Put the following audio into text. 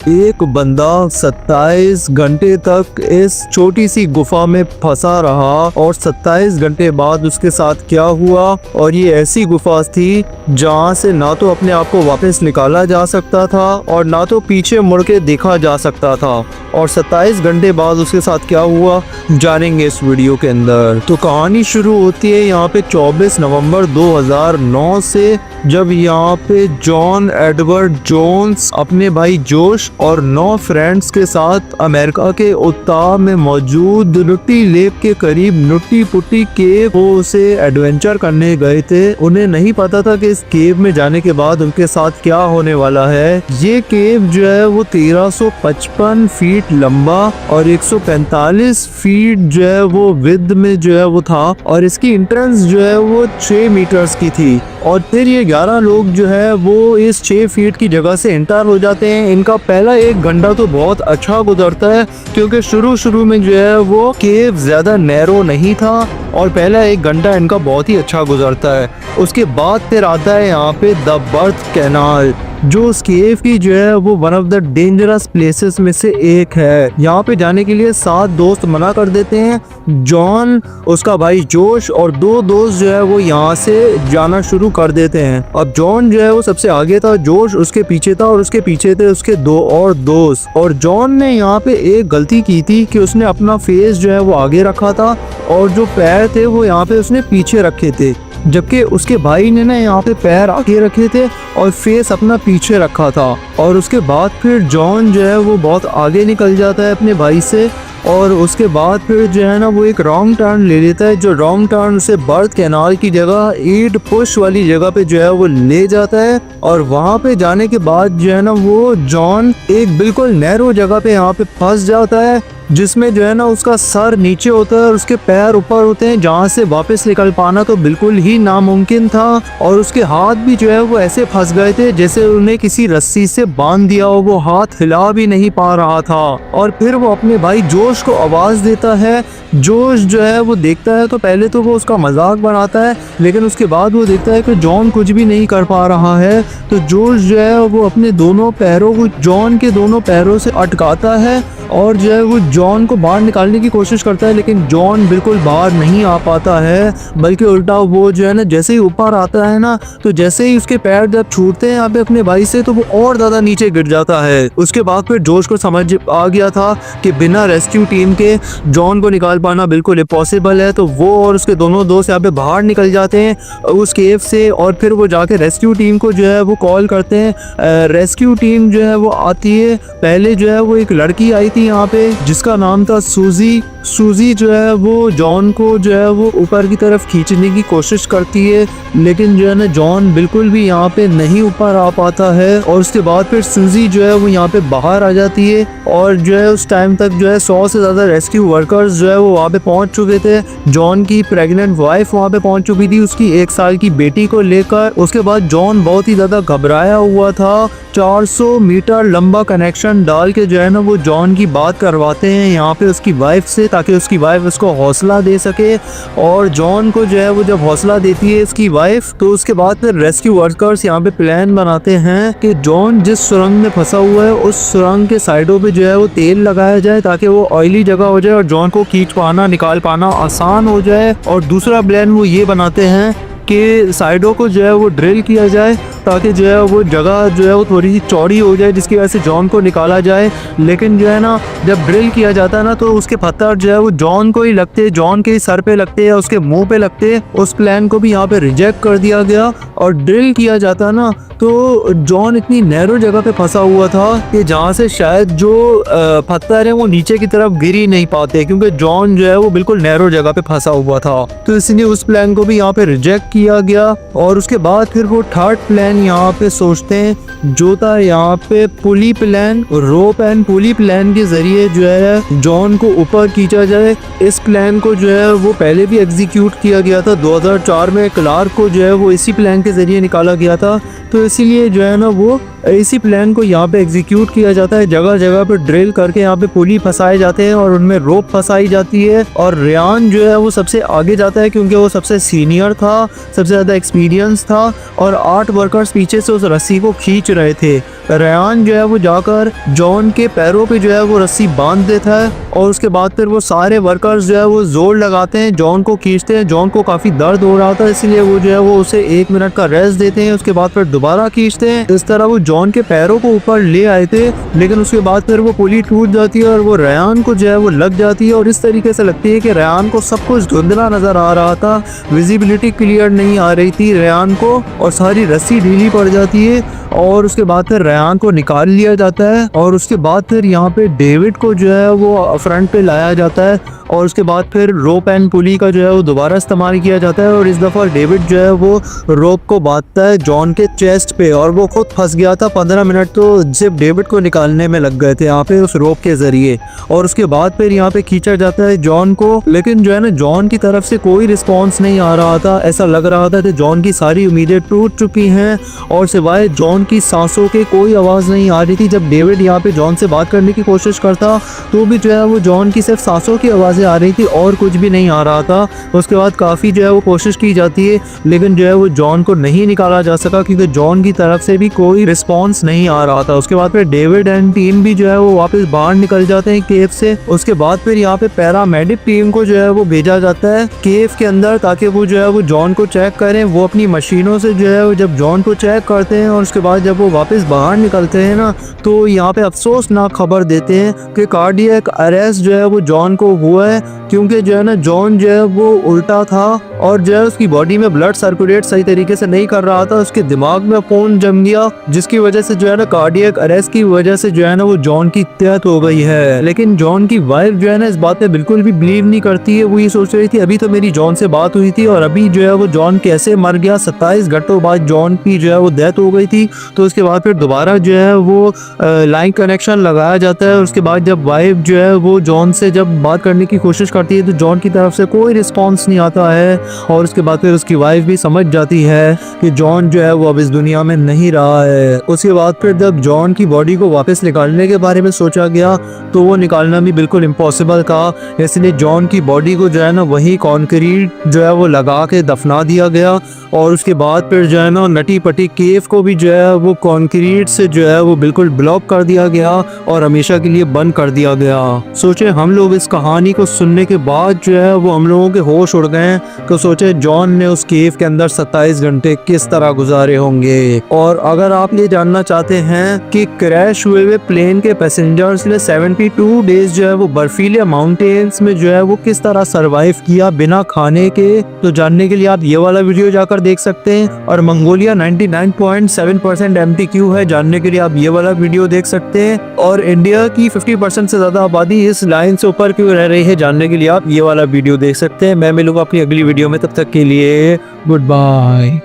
एक बंदा 27 घंटे तक इस छोटी सी गुफा में फंसा रहा और 27 घंटे बाद उसके साथ क्या हुआ। और ये ऐसी गुफा थी जहाँ से ना तो अपने आप को वापस निकाला जा सकता था और ना तो पीछे मुड़ के देखा जा सकता था। और 27 घंटे बाद उसके साथ क्या हुआ जानेंगे इस वीडियो के अंदर। तो कहानी शुरू होती है यहाँ पे 24 नवंबर 2009 से, जब यहाँ पे जॉन एडवर्ड जोन्स अपने भाई जोश और 9 फ्रेंड्स के साथ अमेरिका के उत्ताह में मौजूद नुट्टी लेक के करीब नुट्टी पुट्टी केव वो उसे एडवेंचर करने गए थे। उन्हें नहीं पता था कि इस केव में जाने के बाद उनके साथ क्या होने वाला है। ये केव जो है वो 1355 फीट लंबा और 145 फीट जो है वो विड्थ में जो है वो था और इसकी एंट्रेंस जो है वो 6 मीटर्स की थी। और फिर ये 11 लोग जो है वो इस 6 फीट की जगह से एंटर हो जाते हैं। इनका पहला 1 घंटा तो बहुत अच्छा गुजरता है क्योंकि शुरू में जो है वो केव ज्यादा नैरो नहीं था और पहला 1 घंटा इनका बहुत ही अच्छा गुजरता है। उसके बाद फिर आता है यहाँ पे द बर्थ कैनाल, जो उस केव की जो है वो one of the dangerous places में से एक है। यहाँ पे जाने के लिए 7 दोस्त मना कर देते हैं। जॉन, उसका भाई जोश और 2 दोस्त जो है वो यहाँ से जाना शुरू कर देते हैं। अब जॉन जो है वो सबसे आगे था, जोश उसके पीछे था और उसके पीछे थे उसके 2 और दोस्त। और जॉन ने यहाँ पे एक गलती की थी कि उसने अपना फेस जो है वो आगे रखा था और जो पैर थे वो यहाँ पे उसने पीछे रखे थे, जबकि उसके भाई ने ना यहाँ पे पैर आगे रखे थे और फेस अपना पीछे रखा था। और उसके बाद फिर जॉन जो है वो बहुत आगे निकल जाता है अपने भाई से और उसके बाद फिर जो है ना वो एक रॉन्ग टर्न ले लेता है, जो रॉन्ग टर्न उसे बर्थ कैनाल की जगह ईट पुश वाली जगह पे जो है वो ले जाता है। और वहाँ पे जाने के बाद जो है ना वो जॉन एक बिल्कुल नैरो जगह पे यहाँ पे फंस जाता है, जिसमें जो है ना उसका सर नीचे होता है और उसके पैर ऊपर होते हैं, जहाँ से वापस निकल पाना तो बिल्कुल ही नामुमकिन था। और उसके हाथ भी जो है वो ऐसे फंस गए थे जैसे उन्हें किसी रस्सी से बांध दिया हो, वो हाथ हिला भी नहीं पा रहा था। और फिर वो अपने भाई जोश को आवाज देता है। जोश जो है वो देखता है तो पहले तो वो उसका मजाक बनाता है, लेकिन उसके बाद वो देखता है कि जॉन कुछ भी नहीं कर पा रहा है। तो जोश जो है वो अपने दोनों पैरों को जॉन के दोनों पैरों से अटकाता है और जो है वो जॉन को बाहर निकालने की कोशिश करता है, लेकिन जॉन बिल्कुल बाहर नहीं आ पाता है, बल्कि उल्टा वो जो है ना जैसे ही ऊपर आता है ना, तो जैसे ही उसके पैर जब छूटते हैं यहाँ पे अपने भाई से, तो वो और ज्यादा नीचे गिर जाता है। उसके बाद फिर जोश को समझ आ गया था कि बिना रेस्क्यू टीम के जॉन को निकाल पाना बिल्कुल इम्पॉसिबल है। तो वो और उसके दोनों दोस्त यहाँ पे बाहर निकल जाते हैं उस केव से और फिर वो जाके रेस्क्यू टीम को जो है वो कॉल करते हैं। रेस्क्यू टीम जो है वो आती है। पहले जो है वो एक लड़की आई थी यहाँ पे जिसका नाम था सूजी। सूजी जो है वो जॉन को जो है वो ऊपर की तरफ खींचने की कोशिश करती है, लेकिन जो है ना जॉन बिल्कुल भी यहाँ पे नहीं ऊपर आ पाता है। और उसके बाद फिर सूजी जो है वो यहाँ पे बाहर आ जाती है और जो है उस टाइम तक जो है 100 से ज़्यादा रेस्क्यू वर्कर्स जो है वो वहाँ पे पहुँच चुके थे। जॉन की प्रेग्नेंट वाइफ वहाँ पे पहुँच चुकी थी उसकी 1 साल की बेटी को लेकर। उसके बाद जॉन बहुत ही ज़्यादा घबराया हुआ था। 400 मीटर लंबा कनेक्शन डाल के जो है ना वो जॉन की बात करवाते हैं यहाँ पे उसकी वाइफ से, ताकि उसकी वाइफ उसको हौसला दे सके। और जॉन को जो है वो जब हौसला देती है इसकी वाइफ, तो उसके बाद फिर रेस्क्यू वर्कर्स यहाँ पे प्लान बनाते हैं कि जॉन जिस सुरंग में फंसा हुआ है उस सुरंग के साइडों पे जो है वो तेल लगाया जाए ताकि वो ऑयली जगह हो जाए और जॉन को खींच पाना निकाल पाना आसान हो जाए। और दूसरा प्लान वो ये बनाते हैं कि साइडों को जो है वो ड्रिल किया जाए ताकि जो है वो जगह जो है वो थोड़ी सी चौड़ी हो जाए जिसकी वजह से जॉन को निकाला जाए। लेकिन जो है ना जब ड्रिल किया जाता है ना तो उसके पत्थर जो है वो जॉन को ही लगते, जॉन के सर पे लगते या उसके मुंह पे लगते। उस प्लान को भी यहाँ पे रिजेक्ट कर दिया गया और ड्रिल किया जाता ना तो जॉन इतनी नैरो जगह पे फंसा हुआ था कि जहाँ से शायद जो पत्थर है वो नीचे की तरफ गिर ही नहीं पाते, क्योंकि जॉन जो है वो बिल्कुल नैरो जगह पे फंसा हुआ था। तो इसलिए उस प्लान को भी यहाँ पे रिजेक्ट किया गया। और उसके बाद फिर वो थर्ड प्लान यहाँ पे सोचते हैं जो था यहाँ पे pulley plan, rope and pulley plan के जरिए जो है जॉन को ऊपर खींचा जाए। इस प्लान को जो है वो पहले भी एग्जीक्यूट किया गया था 2004 में। क्लार्क को जो है वो इसी प्लान के जरिए निकाला गया था, तो इसीलिए जो है ना वो इसी प्लान को यहाँ पे एग्जीक्यूट किया जाता है। जगह जगह पे ड्रिल करके यहाँ पे पुली फंसाए जाते हैं और उनमें रोप फंसाई जाती है। और रेयान जो है वो सबसे आगे जाता है क्योंकि वो सबसे सीनियर था, सबसे ज़्यादा एक्सपीरियंस था और 8 वर्कर्स पीछे से उस रस्सी को खींच रहे थे। रेयान जो है वो जाकर जॉन के पैरों पे जो है वो रस्सी बांध देता है और उसके बाद फिर वो सारे वर्कर्स जो है वो जोर लगाते हैं, जॉन को खींचते हैं। जॉन को काफ़ी दर्द हो रहा था इसलिए वो जो है वो उसे 1 मिनट का रेस्ट देते हैं, उसके बाद फिर दोबारा खींचते हैं। इस तरह वो जॉन के पैरों को ऊपर ले आए थे, लेकिन उसके बाद फिर वो पुली टूट जाती है और वो रेयान को जो है वो लग जाती है। और इस तरीके से लगती है कि रेयान को सब कुछ धुंधला नजर आ रहा था, विजिबिलिटी क्लियर नहीं आ रही थी रेयान को और सारी रस्सी ढीली पड़ जाती है। और उसके बाद फिर रेयान को निकाल लिया जाता है और उसके बाद फिर यहाँ पे डेविड को जो है वो फ्रंट पे लाया जाता है और उसके बाद फिर रोप एंड पुली का जो है वो दोबारा इस्तेमाल किया जाता है। और इस दफ़ा डेविड जो है वो रोप को बांधता है जॉन के चेस्ट पे और वो खुद फंस गया था। 15 मिनट तो सिर्फ डेविड को निकालने में लग गए थे यहाँ पे उस रोप के जरिए। और उसके बाद फिर यहाँ पे खींचा जाता है जॉन को, लेकिन जो है ना जॉन की तरफ से कोई रिस्पॉन्स नहीं आ रहा था। ऐसा लग रहा था कि जॉन की सारी उम्मीदें टूट चुकी हैं और सिवाय जॉन की सांसों के कोई आवाज़ नहीं आ रही थी। जब डेविड यहाँ पे जॉन से बात करने की कोशिश करता तो भी जो है वो जॉन की सिर्फ सांसों की आवाज़ें आ रही थी और कुछ भी नहीं आ रहा था। उसके बाद काफ़ी जो है वो कोशिश की जाती है, लेकिन जो है वो जॉन को नहीं निकाला जा सका क्योंकि जॉन की तरफ से भी कोई रिस्पॉन्स नहीं आ रहा था। उसके बाद फिर डेविड एंड टीम भी जो है वो वापस बाहर निकल जाते हैं केव से। उसके बाद फिर यहाँ पे पैरामेडिक टीम को जो है वो भेजा जाता है केव के अंदर ताकि वो जो है वो जॉन को चेक करें। वो अपनी मशीनों से जो है वो जब जॉन को चेक करते हैं और उसके बाद जब वो वापस बाहर निकलते हैं ना तो यहाँ पे अफसोसनाक खबर देते हैं कि कार्डियक अरेस्ट जो है वो जॉन को हुआ है, क्योंकि जो है ना जॉन जो है वो उल्टा था और जो है उसकी बॉडी में ब्लड सर्कुलेट सही तरीके से नहीं कर रहा था। उसके दिमाग में खून जम गया जिसकी वजह से जो है ना कार्डियक अरेस्ट की वजह से जो है ना वो जॉन की डेथ हो गई है। लेकिन जॉन की वाइफ जो है ना इस बात पे बिल्कुल भी बिलीव नहीं करती है। वो ये सोच रही थी अभी तो मेरी जॉन से बात हुई थी और अभी जो है वो जॉन कैसे मर गया। 27 घंटों बाद जॉन की जो है वो डेथ हो गई थी। तो उसके बाद फिर दोबारा जो है वो लाइन कनेक्शन लगाया जाता है। उसके बाद जब वाइफ जो है वो जॉन से जब बात करने की कोशिश करती है तो जॉन की तरफ से कोई रिस्पॉन्स नहीं आता है और उसके बाद फिर उसकी वाइफ भी समझ जाती है कि जॉन जो है वो अब इस दुनिया में नहीं रहा है। उसके बाद फिर जब जॉन की बॉडी को वापस निकालने के बारे में सोचा गया तो वो निकालना भी बिल्कुल इम्पॉसिबल था, इसलिए जॉन की बॉडी को जो है ना वही कॉन्क्रीट जो है वो लगा के दफना दिया गया। और उसके बाद फिर जो है ना नटी पटी केव को भी जो है वो कॉन्क्रीट से जो है वो बिल्कुल ब्लॉक कर दिया गया और हमेशा के लिए बंद कर दिया गया। सोचे हम लोग इस कहानी को सुनने के बाद जो है वो हम लोगों के होश उड़ गए तो सोचे जॉन ने उस केव के अंदर 27 घंटे किस तरह गुजारे होंगे। और अगर आप ये जानना चाहते हैं कि क्रैश हुए प्लेन के पैसेंजर्स ने 72 डेज जो है वो बर्फीले माउंटेन्स में जो है वो किस तरह सरवाइव किया बिना खाने के, तो जानने के लिए आप ये वाला वीडियो जाकर देख सकते हैं। और मंगोलिया 99.7% MTQ है, जानने के लिए आप ये वाला वीडियो देख सकते हैं। और इंडिया की 50% से ज्यादा आबादी इस लाइन से ऊपर क्यों रह रही है, जानने के लिए आप ये वाला वीडियो देख सकते हैं। मैं मिलूंगा अपनी अगली वीडियो में, तब तक के लिए गुड बाय।